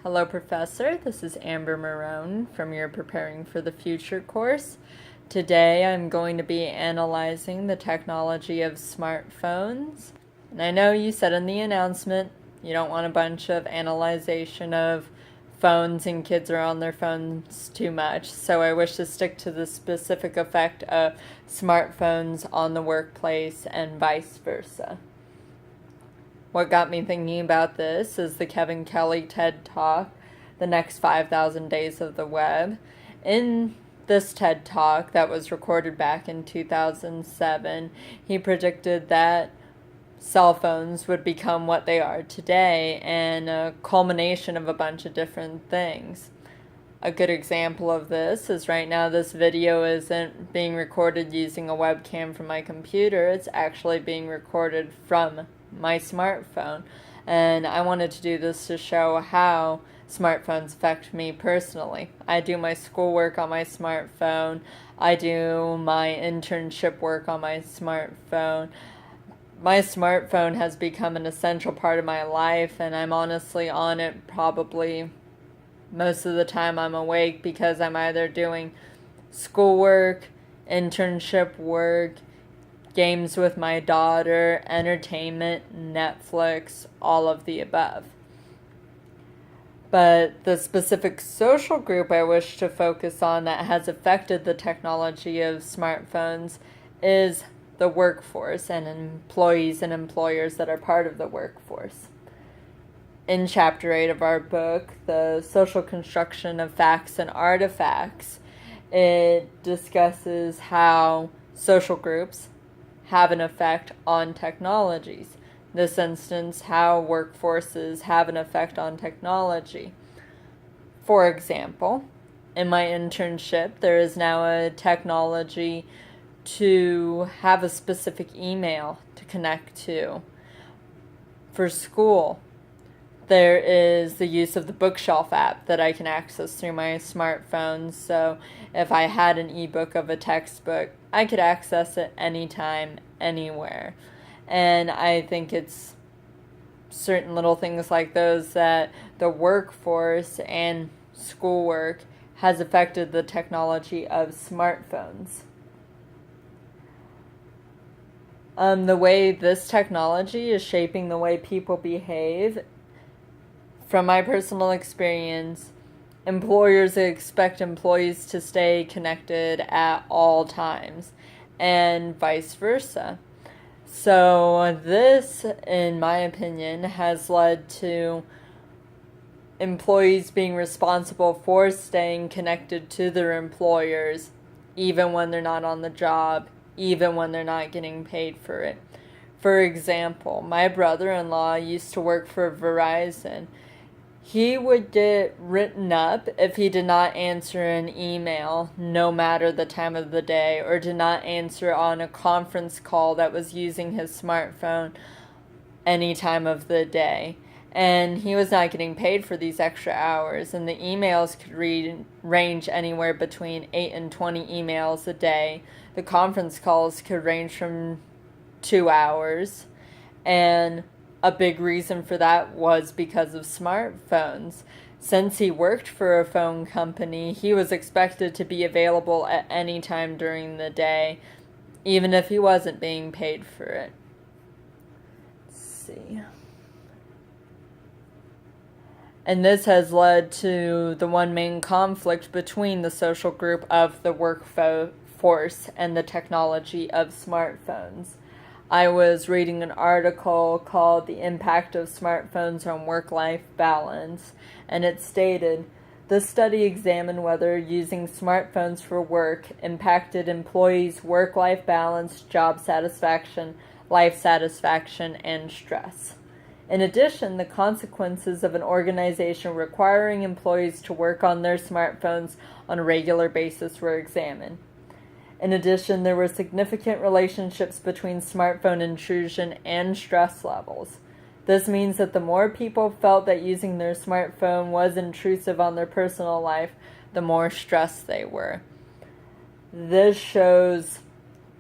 Hello, Professor. This is Amber Marone from your Preparing for the Future course. Today I'm going to be analyzing the technology of smartphones. And I know you said in the announcement you don't want a bunch of analyzation of phones and kids are on their phones too much, so I wish to stick to the specific effect of smartphones on the workplace and vice versa. What got me thinking about this is the Kevin Kelly TED Talk, The Next 5,000 Days of the Web. In this TED Talk that was recorded back in 2007, he predicted that cell phones would become what they are today and a culmination of a bunch of different things. A good example of this is right now this video isn't being recorded using a webcam from my computer, it's actually being recorded from my smartphone, and I wanted to do this to show how smartphones affect me personally. I do my schoolwork on my smartphone, I do my internship work on my smartphone. My smartphone has become an essential part of my life, and I'm honestly on it probably most of the time I'm awake because I'm either doing schoolwork, internship work, games with my daughter, entertainment, Netflix, all of the above. But the specific social group I wish to focus on that has affected the technology of smartphones is the workforce and employees and employers that are part of the workforce. In Chapter 8 of our book, The Social Construction of Facts and Artifacts, it discusses how social groups have an effect on technologies. In this instance, how workforces have an effect on technology. For example, in my internship, there is now a technology to have a specific email to connect to. For school, there is the use of the Bookshelf app that I can access through my smartphone, so if I had an ebook of a textbook, I could access it anytime, anywhere. And I think it's certain little things like those that the workforce and schoolwork has affected the technology of smartphones. The way this technology is shaping the way people behave, from my personal experience, employers expect employees to stay connected at all times, and vice versa. So this, in my opinion, has led to employees being responsible for staying connected to their employers, even when they're not on the job, even when they're not getting paid for it. For example, my brother-in-law used to work for Verizon. He would get written up if he did not answer an email, no matter the time of the day, or did not answer on a conference call that was using his smartphone any time of the day. And he was not getting paid for these extra hours, and the emails could range anywhere between 8 and 20 emails a day. The conference calls could range from 2 hours, and a big reason for that was because of smartphones. Since he worked for a phone company, he was expected to be available at any time during the day, even if he wasn't being paid for it. Let's see. And this has led to the one main conflict between the social group of the workforce and the technology of smartphones. I was reading an article called The Impact of Smartphones on Work-Life Balance, and it stated, the study examined whether using smartphones for work impacted employees' work-life balance, job satisfaction, life satisfaction, and stress. In addition, the consequences of an organization requiring employees to work on their smartphones on a regular basis were examined. In addition, there were significant relationships between smartphone intrusion and stress levels. This means that the more people felt that using their smartphone was intrusive on their personal life, the more stressed they were. This shows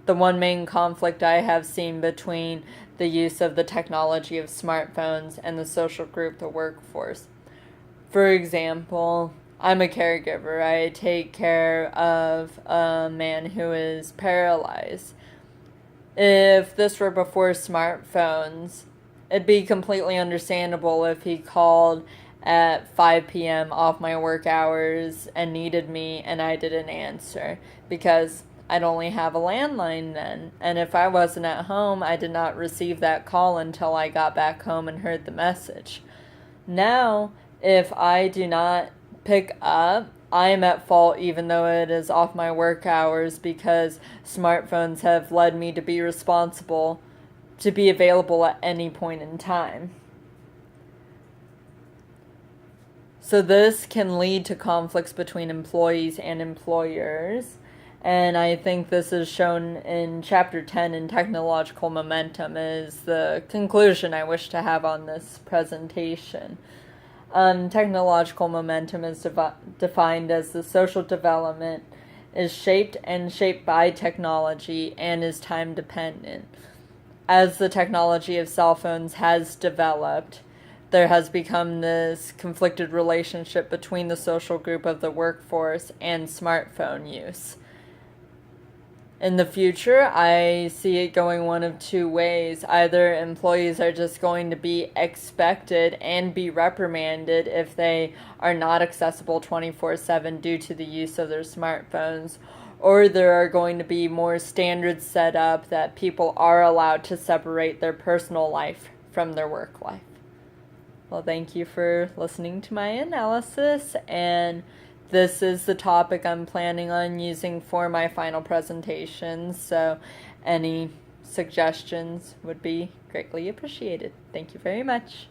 the one main conflict I have seen between the use of the technology of smartphones and the social group, the workforce. For example, I'm a caregiver. I take care of a man who is paralyzed. If this were before smartphones, it'd be completely understandable if he called at 5 p.m. off my work hours and needed me and I didn't answer, because I'd only have a landline then. And if I wasn't at home, I did not receive that call until I got back home and heard the message. Now, if I do not pick up, I am at fault even though it is off my work hours, because smartphones have led me to be responsible to be available at any point in time. So this can lead to conflicts between employees and employers. And I think this is shown in Chapter 10 in Technological Momentum, is the conclusion I wish to have on this presentation. Technological momentum is defined as the social development is shaped by technology and is time dependent. As the technology of cell phones has developed, there has become this conflicted relationship between the social group of the workforce and smartphone use. In the future, I see it going one of two ways. Either employees are just going to be expected and be reprimanded if they are not accessible 24/7 due to the use of their smartphones, or there are going to be more standards set up that people are allowed to separate their personal life from their work life. Well, thank you for listening to my analysis, and this is the topic I'm planning on using for my final presentation, so any suggestions would be greatly appreciated. Thank you very much.